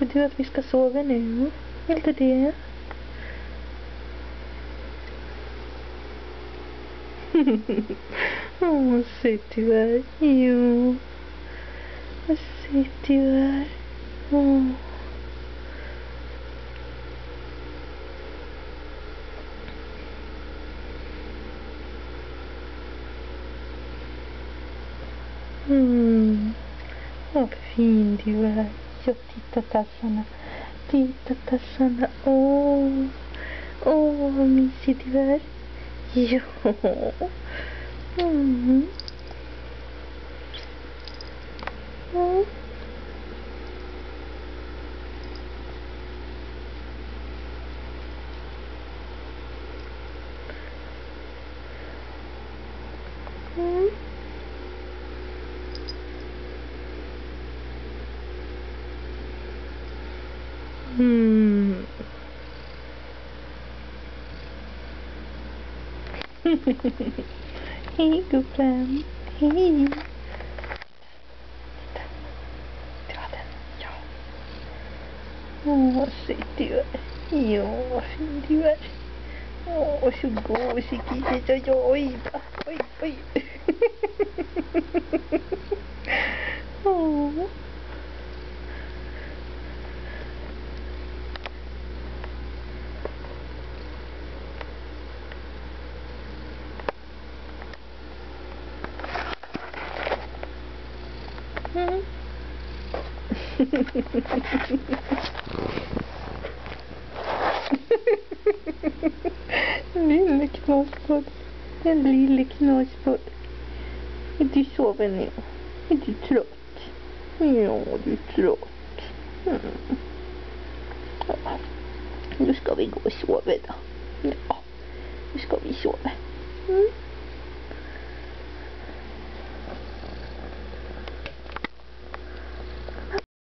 Vill du att vi ska sova nu? Vill du det? Åh, vad söt du är. Jo. Vad söt du är. Åh. Vad fin du är. Jag tittar tassarna. Titta tassarna. Åh, vad mysig du är. Ja. Mm. Mm. Mm. Mm. Hej gubben. Hej. Titta. Du har den. Ja. Åh, vad söt du är. Ja, vad fin du är. Åh, så gosig. Oj, oj, oj. Åh. Mm. Lille knasboll. En lille knasboll. Du sover nu. Är du trött? Ja, du är trött. Mm. Ja. Nu ska vi gå och sova då. Ja, nu ska vi sova. Mm.